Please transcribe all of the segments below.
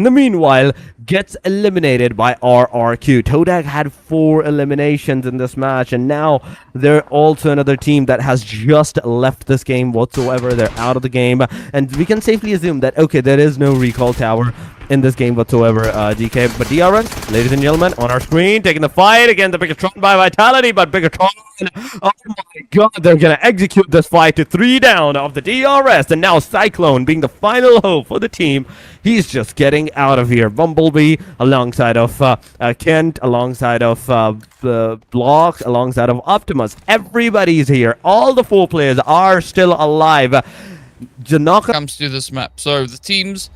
In the meanwhile, gets eliminated by RRQ. Todag had 4 eliminations in this match, and now they're also another team that has just left this game whatsoever. They're out of the game, and we can safely assume that, okay, there is no recall tower in this game whatsoever, DK. But DRS, ladies and gentlemen, on our screen, taking the fight against the Bigatron by Vitality, but Bigatron, oh my god, they're gonna execute this fight to 3 down of the DRS, and now Cyclone being the final hope for the team. He's just getting out of here. Bumblebee alongside of Kent, alongside of Block, alongside of Optimus. Everybody's here. All the 4 players are still alive. Janaka comes to this map. So the teams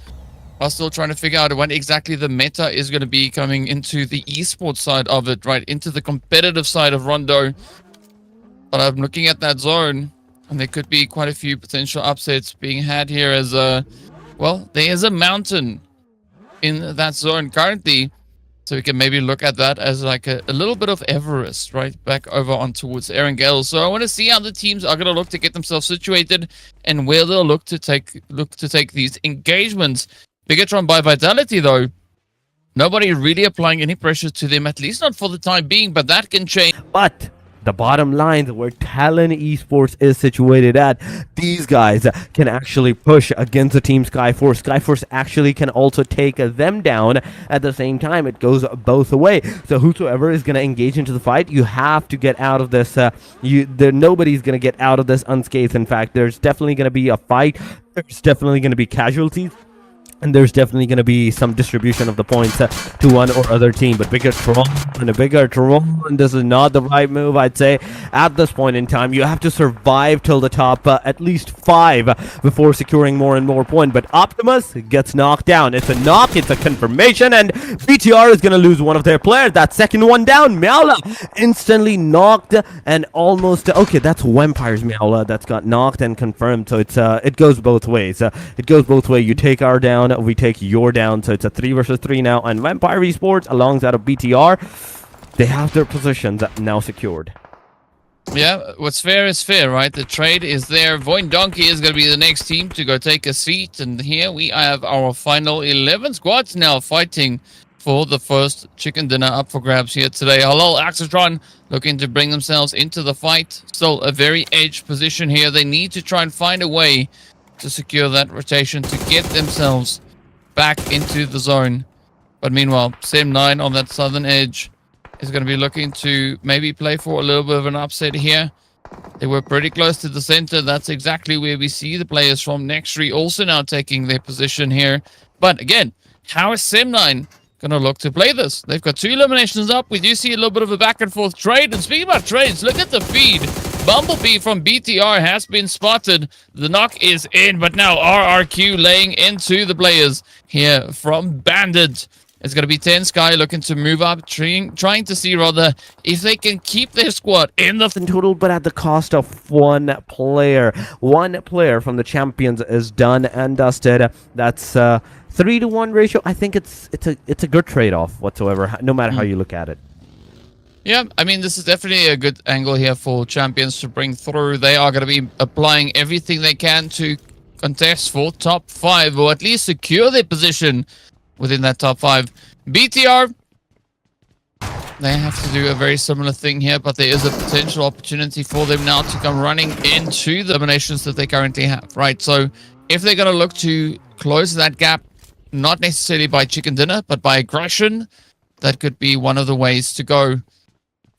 are still trying to figure out what exactly the meta is going to be coming into the esports side of it, right? Into the competitive side of Rondo. But I'm looking at that zone, and there could be quite a few potential upsets being had here as well, there is a mountain in that zone currently. So we can maybe look at that as like a little bit of Everest, right? Back over on towards Erangel. So I want to see how the teams are going to look to get themselves situated and where they'll look to take these engagements. Bigatron by Vitality, though, nobody really applying any pressure to them, at least not for the time being, but that can change. But the bottom line, where Talon Esports is situated at, these guys can actually push against the team Skyforce. Skyforce actually can also take them down at the same time. It goes both away. So whosoever is going to engage into the fight, you have to get out of this. Nobody's going to get out of this unscathed. In fact, there's definitely going to be a fight. There's definitely going to be casualties. And there's definitely going to be some distribution of the points to one or other team. But Bigatron, this is not the right move, I'd say. At this point in time, you have to survive till the top at least 5 before securing more and more points. But Optimus gets knocked down. It's a knock, it's a confirmation, and BTR is going to lose one of their players. That second one down, Meowla instantly knocked and almost... Okay, that's Vampire's Meowla that's got knocked and confirmed. So it goes both ways. It goes both ways. You take our down, we take your down, so it's a 3 versus 3 now, and Vampire Esports alongside of BTR, they have their positions now secured. Yeah, what's fair is fair, right? The trade is there. Void Donkey is going to be the next team to go take a seat, and here we have our final 11 squads now fighting for the first chicken dinner up for grabs here today. Hello, Axatron looking to bring themselves into the fight. Still a very edge position here. They need to try and find a way to secure that rotation to get themselves back into the zone. But meanwhile, Sem9 on that southern edge is going to be looking to maybe play for a little bit of an upset here. They were pretty close to the center. That's exactly where we see the players from Nextry also now taking their position here. But again, how is Sem9 going to look to play this? They've got 2 eliminations up. We do see a little bit of a back and forth trade. And speaking about trades, look at the feed. Bumblebee from BTR has been spotted. The knock is in, but now RRQ laying into the players here from Bandit. It's going to be 10 Sky looking to move up, trying to see rather if they can keep their squad in the total, but at the cost of 1 player. 1 player from the champions is done and dusted. That's 3-to-1 ratio. I think it's a good trade-off whatsoever, no matter how you look at it. Yeah, I mean, this is definitely a good angle here for champions to bring through. They are going to be applying everything they can to contest for top 5, or at least secure their position within that top 5. BTR, they have to do a very similar thing here, but there is a potential opportunity for them now to come running into the eliminations that they currently have, right? So if they're going to look to close that gap, not necessarily by chicken dinner, but by aggression, that could be one of the ways to go.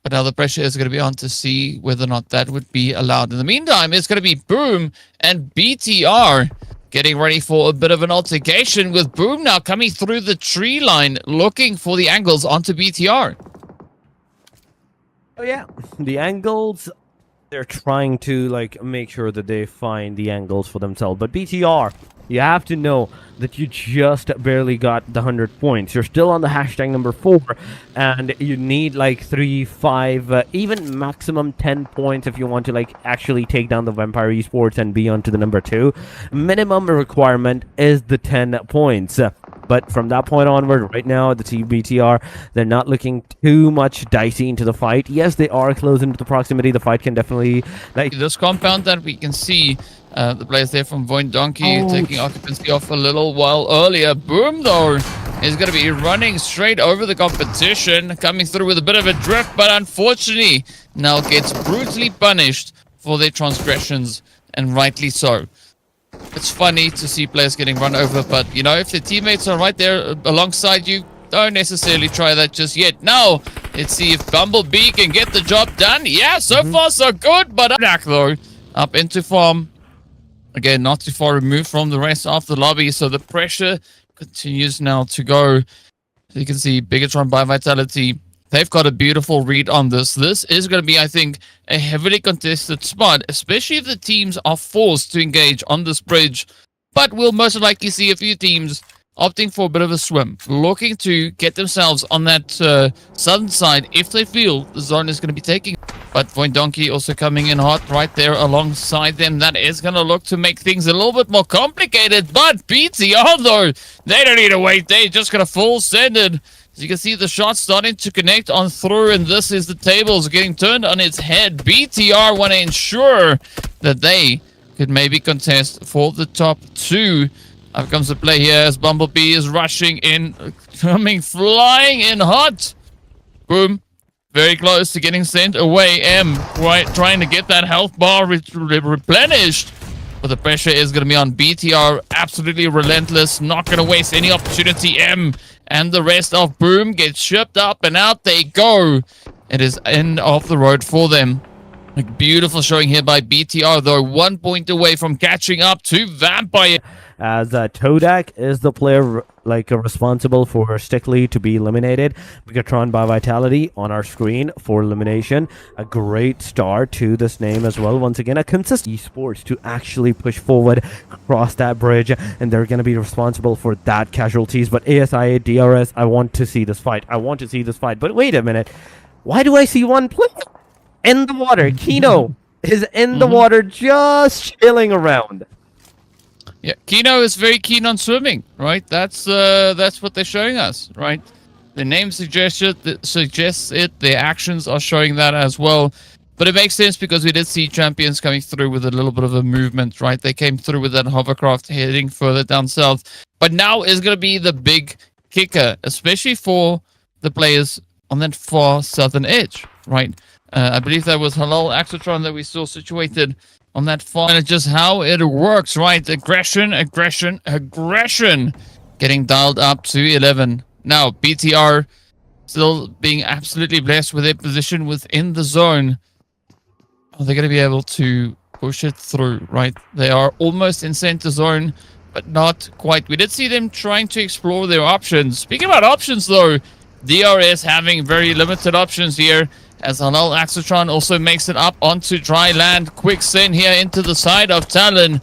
But now the pressure is going to be on to see whether or not that would be allowed. In the meantime, it's going to be Boom and BTR getting ready for a bit of an altercation, with Boom now coming through the tree line, looking for the angles onto BTR. Oh yeah, the angles, they're trying to like make sure that they find the angles for themselves. But BTR, you have to know that you just barely got the 100 points. You're still on the hashtag number 4, and you need like 3, 5, even maximum 10 points if you want to like actually take down the Vampire Esports and be on to the number 2. Minimum requirement is the 10 points. But from that point onward, right now, the TBTR, they're not looking too much dicey into the fight. Yes, they are close into the proximity. The fight can definitely... This compound that we can see, The players there from Void Donkey taking occupancy off a little while earlier. Boom, though, is going to be running straight over the competition, coming through with a bit of a drift, but unfortunately now gets brutally punished for their transgressions, and rightly so. It's funny to see players getting run over, but, you know, if the teammates are right there alongside you, don't necessarily try that just yet. Now, let's see if Bumblebee can get the job done. Yeah, so far so good, but back though, up into farm. Again, not too far removed from the rest of the lobby, so the pressure continues now to go. You can see Bigatron by Vitality. They've got a beautiful read on this. This is going to be, I think, a heavily contested spot, especially if the teams are forced to engage on this bridge. But we'll most likely see a few teams opting for a bit of a swim, looking to get themselves on that southern side if they feel the zone is going to be taking. But Void Donkey also coming in hot right there alongside them. That is going to look to make things a little bit more complicated. But BTR, though, they don't need to wait. They're just going to full send it. As you can see, the shots starting to connect on through, and this is the tables getting turned on its head. BTR want to ensure that they could maybe contest for the top two. Up comes the play here as Bumblebee is rushing in, coming flying in hot. Boom. Very close to getting sent away. Trying to get that health bar replenished. But the pressure is going to be on BTR. Absolutely relentless. Not going to waste any opportunity. And the rest of Boom gets shipped up and out they go. It is end of the road for them. A beautiful showing here by BTR, though. 1 point away from catching up to Vampire. As Todak is the player responsible for Stickley to be eliminated. Bigatron by Vitality on our screen for elimination. A great start to this name as well. Once again, a consistent esports to actually push forward, cross that bridge, and they're going to be responsible for that casualties. But ASIA, DRS, I want to see this fight. But wait a minute. Why do I see one player in the water? Kino is in the water just chilling around. Yeah, Kino is very keen on swimming, right? That's what they're showing us, right? The name suggests it. Their actions are showing that as well. But it makes sense because we did see champions coming through with a little bit of a movement, right? They came through with that hovercraft heading further down south. But now is going to be the big kicker, especially for the players on that far southern edge, right? I believe that was Halal Axotron that we saw situated on that far. And it's just how it works, right? Aggression. Getting dialed up to 11. Now, BTR still being absolutely blessed with their position within the zone. Are they going to be able to push it through, right? They are almost in center zone, but not quite. We did see them trying to explore their options. Speaking about options, though, DRS having very limited options here. As Halal Axotron also makes it up onto dry land. Quick send here into the side of Talon.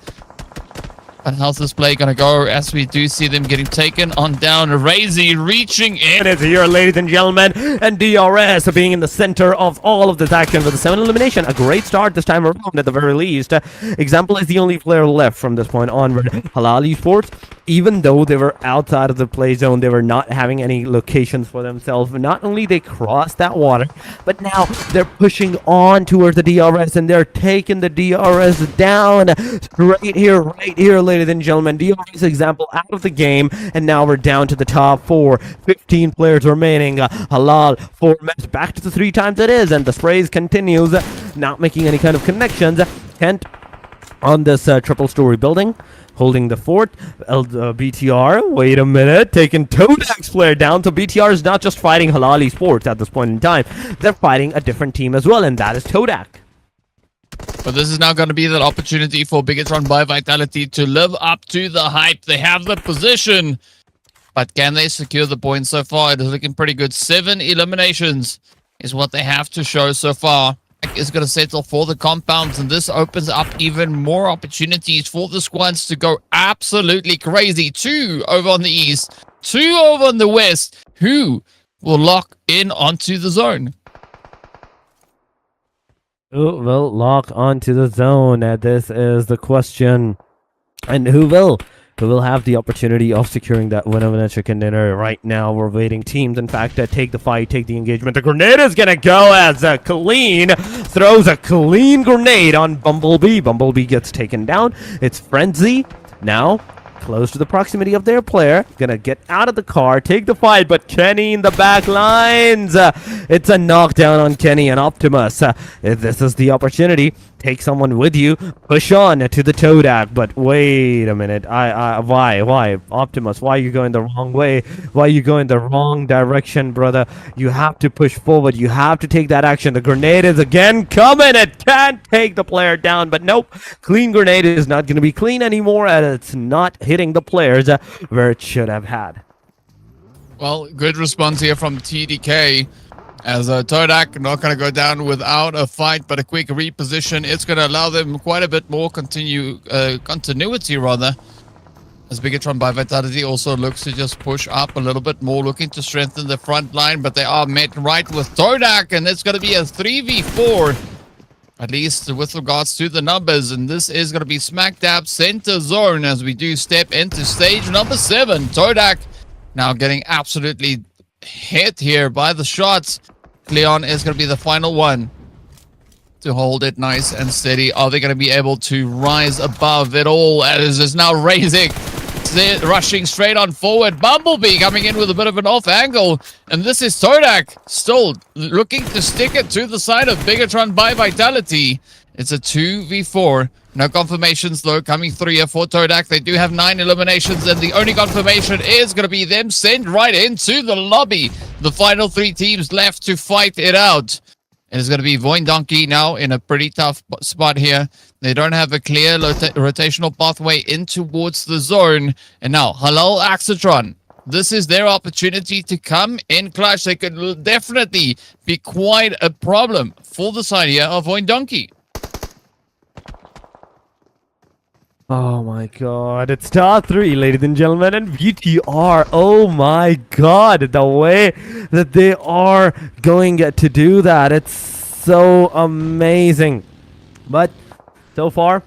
But how's this play going to go as we do see them getting taken on down? Razy reaching in. It's here, ladies and gentlemen, and DRS being in the center of all of this action with a 7 elimination. A great start this time around at the very least. Example is the only player left from this point onward. Halal Esports, even though they were outside of the play zone, they were not having any locations for themselves. Not only they crossed that water, but now they're pushing on towards the DRS and they're taking the DRS down right here, ladies and gentlemen. DRS example out of the game, and now we're down to the top 4. 15 players remaining. Halal 4 minutes back to the 3 times it is, and the sprays continues, not making any kind of connections. Kent on this triple story building, holding the fort. BTR, wait a minute, taking Todak's player down. So BTR is not just fighting Halal Esports at this point in time, they're fighting a different team as well, and that is Todak. But this is now going to be that opportunity for Bigatron by Vitality to live up to the hype. They have the position, but can they secure the points so far? It is looking pretty good. 7 eliminations is what they have to show so far. Is going to settle for the compounds, and this opens up even more opportunities for the squads to go absolutely crazy. 2 over on the east, 2 over on the west. Who will lock in onto the zone? Who will lock onto the zone? This is the question. And who will we will have the opportunity of securing that winner chicken dinner. Right now, we're waiting teams. In fact, take the fight, take the engagement. The grenade is gonna go as Clean throws a clean grenade on Bumblebee. Bumblebee gets taken down. It's Frenzy now. Close to the proximity of their player. Gonna get out of the car, take the fight, but Kenny in the back lines. It's a knockdown on Kenny and Optimus. This is the opportunity. Take someone with you. Push on to the Todak. But wait a minute. Why? Optimus, why are you going the wrong way? Why are you going the wrong direction, brother? You have to push forward. You have to take that action. The grenade is again coming. It can't take the player down, but nope. Clean grenade is not going to be clean anymore, and it's not hitting the players where it should have had. Well, good response here from TDK. As Todak not going to go down without a fight, but a quick reposition. It's going to allow them quite a bit more continuity, rather. As Bigatron by Vitality also looks to just push up a little bit more, looking to strengthen the front line, but they are met right with Todak, and it's going to be a 3v4, at least with regards to the numbers. And this is going to be smack dab center zone as we do step into stage number 7. Todak now getting absolutely hit here by the shots. Cleon is going to be the final one to hold it nice and steady. Are they going to be able to rise above it all? As is now raising, rushing straight on forward. Bumblebee coming in with a bit of an off angle, and this is Todak still looking to stick it to the side of Bigatron by Vitality. It's a 2v4. No confirmations though coming through here for Todak. They do have 9 eliminations, and the only confirmation is going to be them sent right into the lobby. The final 3 teams left to fight it out. And it's going to be Voin Donkey now in a pretty tough spot here. They don't have a clear rotational pathway in towards the zone. And now Halal Axatron. This is their opportunity to come in clutch. They could definitely be quite a problem for the side here of Voin Donkey. Oh my god, it's star 3, ladies and gentlemen, and VTR. Oh my god, the way that they are going to do that, it's so amazing. But so far,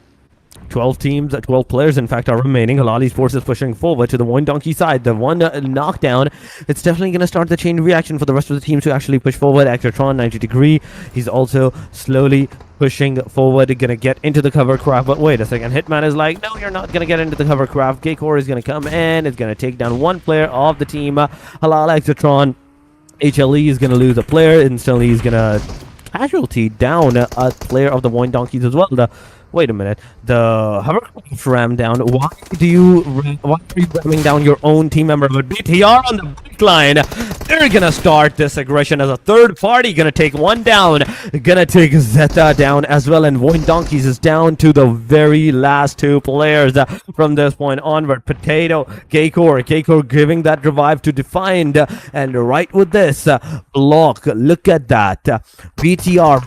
12 teams, 12 players, in fact, are remaining. Halal Esports is pushing forward to the Voin Donkey side. The one knockdown, it's definitely going to start the chain reaction for the rest of the teams to actually push forward. Actotron, 90 degree, he's also slowly pushing forward, gonna get into the cover craft. But wait a second, Hitman is like, no, you're not gonna get into the cover craft. Gaycore is gonna come in, is gonna take down one player of the team. Halal Actotron, HLE is gonna lose a player. Instantly, he's gonna casualty down a player of the Voin Donkeys as well. Wait a minute. The hovercraft ram down. Why are you ramming down your own team member? But BTR on the back line, they're gonna start this aggression as a third party. Gonna take one down. Gonna take Zeta down as well. And Voin Donkeys is down to the very last 2 players from this point onward. Potato, Gaycore giving that revive to Defined. And right with this block, look at that. BTR,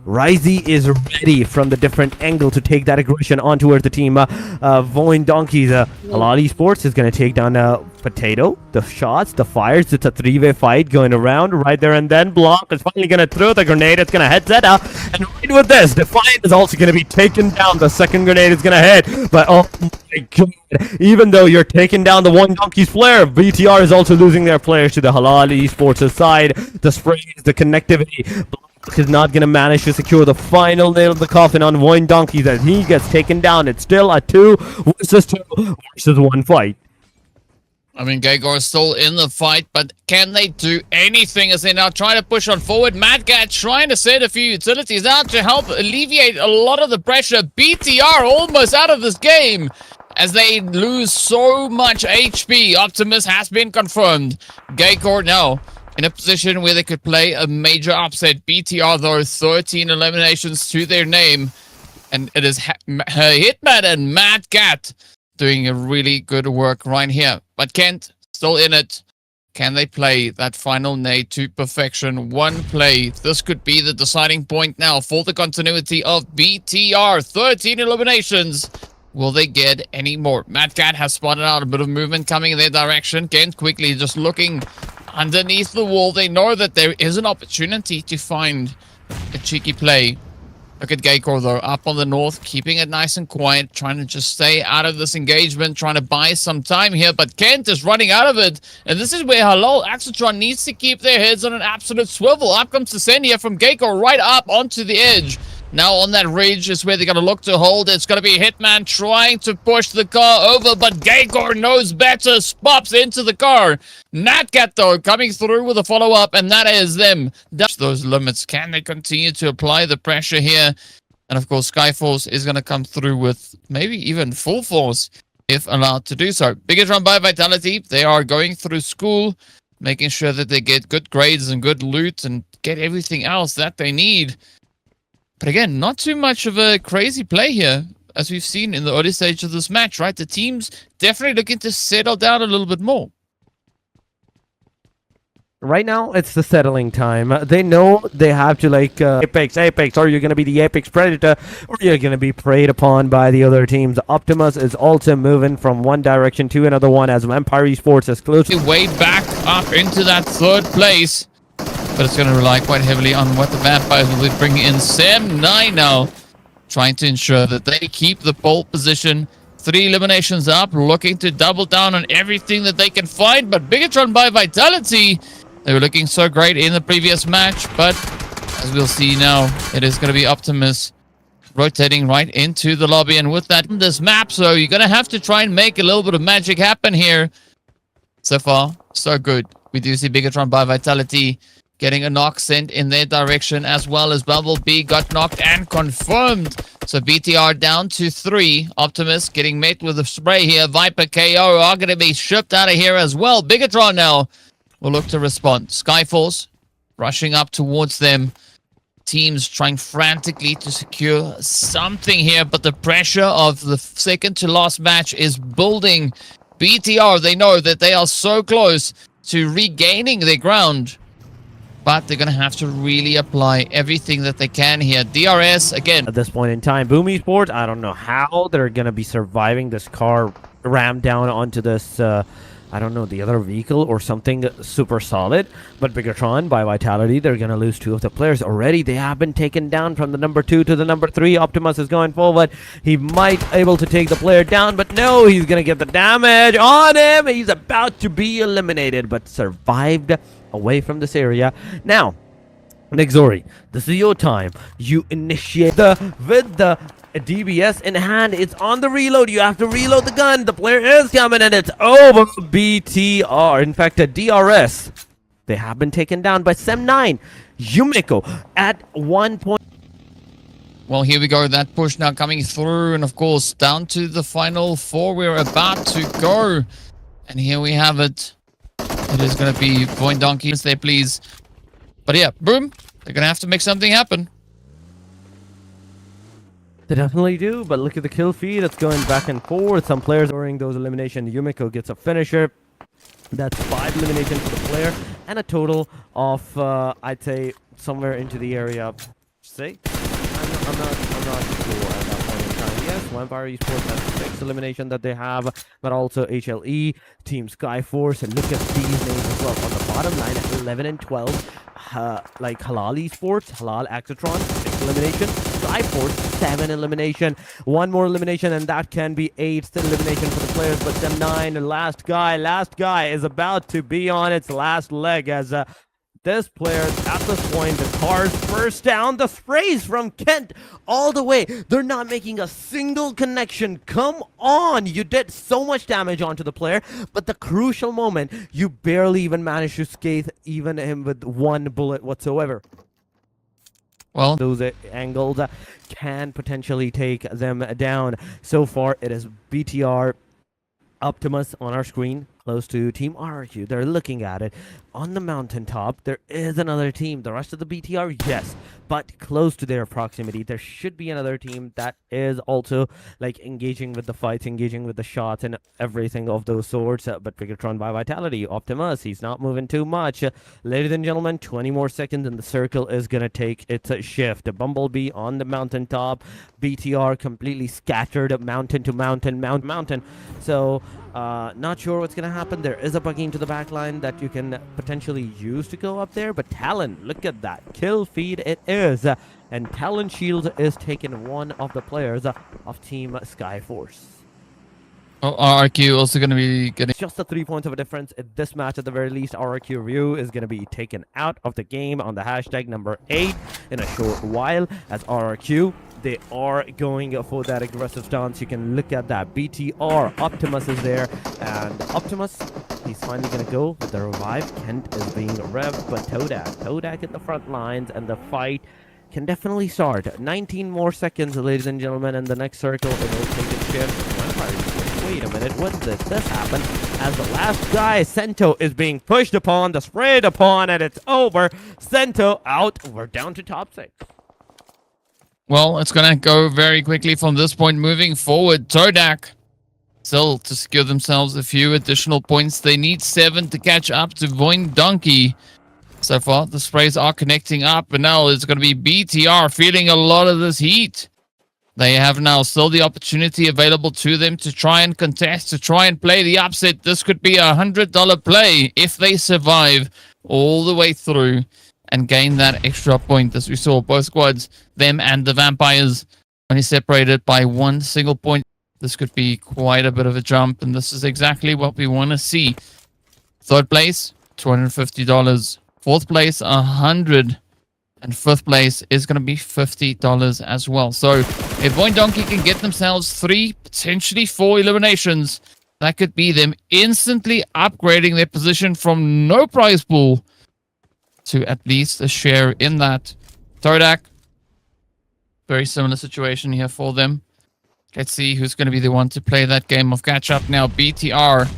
Ryzy is ready from the different angle to take that aggression on towards the team. Voin Donkeys, Halal Esports is going to take down Potato. The shots, the fires, it's a 3-way fight going around right there, and then Block is finally going to throw the grenade. It's going to hit Zeta, and right with this, Defiant is also going to be taken down. The second grenade is going to hit, but oh my god, even though you're taking down the Voin Donkeys player, VTR is also losing their players to the Halal Esports side. The sprays, the connectivity, is not going to manage to secure the final nail of the coffin on Voin Donkeys as he gets taken down. It's still a 2 versus 2 versus 1 fight. I mean, Gagor is still in the fight, but can they do anything as they now try to push on forward? Madgat trying to send a few utilities out to help alleviate a lot of the pressure. BTR almost out of this game as they lose so much HP. Optimus has been confirmed. Gagor now in a position where they could play a major upset. BTR, though, 13 eliminations to their name. And it is Hitman and Mad Cat doing a really good work right here. But Kent, still in it. Can they play that final nade to perfection? One play. This could be the deciding point now for the continuity of BTR. 13 eliminations. Will they get any more? Mad Cat has spotted out a bit of movement coming in their direction. Kent quickly just looking underneath the wall. They know that there is an opportunity to find a cheeky play. Look at Gakor though, up on the north, keeping it nice and quiet, trying to just stay out of this engagement, trying to buy some time here, but Kent is running out of it, and this is where Halal Axotron needs to keep their heads on an absolute swivel. Up comes Senia from Gakor right up onto the edge. Now on that ridge is where they're going to look to hold. It's going to be Hitman trying to push the car over, but Gakor knows better, pops into the car. Natcat, though, coming through with a follow-up, and that is them. That's those limits. Can they continue to apply the pressure here? And, of course, Skyforce is going to come through with maybe even full force if allowed to do so. Biggest by Vitality. They are going through school, making sure that they get good grades and good loot and get everything else that they need. But again, not too much of a crazy play here, as we've seen in the early stage of this match, right? The team's definitely looking to settle down a little bit more. Right now, it's the settling time. They know they have to, like, Apex, or you're going to be the Apex Predator, or you're going to be preyed upon by the other teams. Optimus is also moving from one direction to another one as Vampire Esports is close. Way back up into that third place. But it's going to rely quite heavily on what the Vampires will be bringing in. Sam9 now trying to ensure that they keep the pole position. 3 eliminations up, looking to double down on everything that they can find. But Bigatron by Vitality, they were looking so great in the previous match. But as we'll see now, it is going to be Optimus rotating right into the lobby. And with that, this map, so you're going to have to try and make a little bit of magic happen here. So far, so good. We do see Bigatron by Vitality getting a knock sent in their direction, as well as Bumblebee got knocked and confirmed. So BTR down to 3. Optimus getting met with a spray here. Viper KO are going to be shipped out of here as well. Bigatron now will look to respond. Skyforce rushing up towards them. Teams trying frantically to secure something here, but the pressure of the second to last match is building. BTR, they know that they are so close to regaining their ground, but they're going to have to really apply everything that they can here. DRS, again. At this point in time, Boom Esports, I don't know how they're going to be surviving this car rammed down onto this, I don't know, the other vehicle or something super solid. But Bigatron by Vitality, they're going to lose 2 of the players already. They have been taken down from the number 2 to the number 3. Optimus is going forward. He might able to take the player down, but no, he's going to get the damage on him. He's about to be eliminated, but survived away from this area. Now, Nexori, this is your time. You initiate with the DBS in hand. It's on the reload. You have to reload the gun. The player is coming, and it's over. BTR, in fact, a DRS. They have been taken down by Sem9. Yumiko at 1 point. Well, here we go. That push now coming through, and of course, down to the final 4. We're about to go, and here we have it. It is going to be Point Donkeys there, please. But yeah, boom. They're going to have to make something happen. They definitely do, but look at the kill feed. It's going back and forth. Some players during those eliminations. Yumiko gets a finisher. That's 5 eliminations for the player, and a total of, I'd say, somewhere into the area. See? I'm not sure at that point in time. Yes, Vampire Esports has 6 elimination that they have, but also HLE, Team Skyforce, and look at these names as well on the bottom line at 11 and 12. Like Halal Esports, Halal Axotron, 6 elimination, Skyforce, 7 elimination, 1 more elimination, and that can be 8 elimination for the players. But the 9, last guy is about to be on its last leg as this player, at this point, the car's first down. The sprays from Kent all the way. They're not making a single connection. Come on. You did so much damage onto the player. But the crucial moment, you barely even managed to scathe even him with 1 bullet whatsoever. Well, those angles can potentially take them down. So far, it is BTR, Optimus on our screen, close to Team RRQ. They're looking at it. On the mountaintop, there is another team. The rest of the BTR, yes, but close to their proximity. There should be another team that is also like engaging with the fights, engaging with the shots and everything of those sorts. But Bigatron by Vitality, Optimus, he's not moving too much. Ladies and gentlemen, 20 more seconds and the circle is going to take its shift. Bumblebee on the mountaintop. BTR completely scattered mountain to mountain, mountain. So, not sure what's going to happen. There is a buggy into the back line that you can potentially use to go up there. But Talon, look at that. Kill feed it is. and Talon Shield is taking one of the players of Team Skyforce. Oh, RRQ also going to be getting... Just the 3 points of a difference in this match at the very least. RRQ Ryu is going to be taken out of the game on the hashtag number 8 in a short while. As RRQ, they are going for that aggressive stance. You can look at that. BTR, Optimus is there, and Optimus, he's finally going to go with the revive. Kent is being revved, but Todak at the front lines, and the fight can definitely start. 19 more seconds, ladies and gentlemen, and the next circle, it will take a shift. Wait a minute, when did this happen? As the last guy, Sento, is being pushed upon, the sprayed upon, and it's over. Sento out. We're down to top 6. Well, it's going to go very quickly from this point moving forward. Todak still to secure themselves a few additional points. They need 7 to catch up to Voin Donkey. So far, the sprays are connecting up, but now it's going to be BTR feeling a lot of this heat. They have now still the opportunity available to them to try and contest, to try and play the upset. This could be a $100 play if they survive all the way through and gain that extra point. As we saw, both squads, them and the Vampires, only separated by 1 single point. This could be quite a bit of a jump, and this is exactly what we want to see. Third place, $250. Fourth place, $100. And fifth place is going to be $50 as well. So if Voin Donkey can get themselves 3, potentially 4 eliminations, that could be them instantly upgrading their position from no prize pool to at least a share in that. Todak, very similar situation here for them. Let's see who's going to be the one to play that game of catch up now. BTR.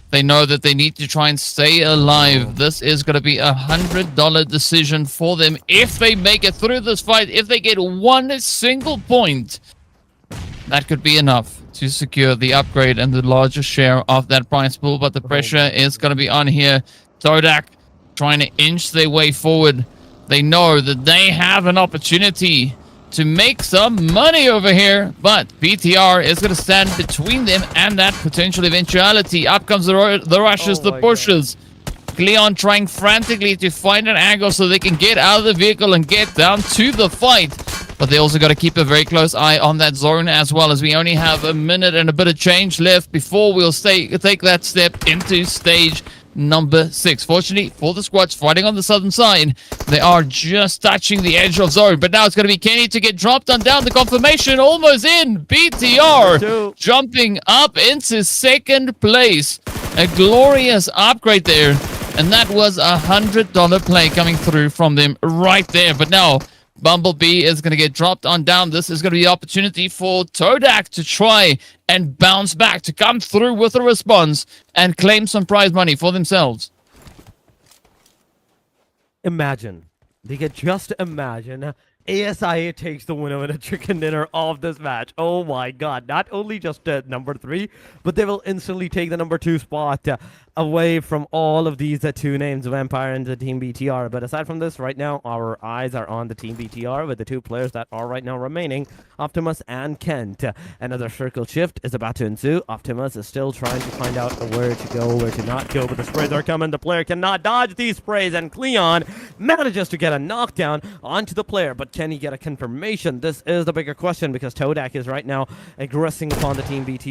They know that they need to try and stay alive. This is going to be a $100 decision for them if they make it through this fight. If they get 1 single point, that could be enough to secure the upgrade and the largest share of that prize pool. But the pressure is going to be on here. Todak trying to inch their way forward. They know that they have an opportunity to make some money over here, but BTR is going to stand between them and that potential eventuality. Up comes the rushes, the pushes. Leon trying frantically to find an angle so they can get out of the vehicle and get down to the fight. But they also got to keep a very close eye on that zone as well, as we only have a minute and a bit of change left before we'll take that step into stage number 6. Fortunately for the squads fighting on the southern side, they are just touching the edge of zone. But now it's going to be Kenny to get dropped on down. The confirmation almost in. BTR jumping up into second place. A glorious upgrade there. And that was a $100 play coming through from them right there. But now Bumblebee is going to get dropped on down. This is going to be the opportunity for Todak to try and bounce back, to come through with a response and claim some prize money for themselves. Imagine. They could just imagine ASIA takes the winner and a chicken dinner of this match. Oh my god. Not only just number 3, but they will instantly take the number 2 spot away from all of these 2 names, Vampire and the Team BTR. But aside from this, right now, our eyes are on the Team BTR with the 2 players that are right now remaining, Optimus and Kent. Another circle shift is about to ensue. Optimus is still trying to find out where to go, where to not go, but the sprays are coming. The player cannot dodge these sprays, and Cleon manages to get a knockdown onto the player. But can he get a confirmation? This is the bigger question, because Todak is right now aggressing upon the Team BTR.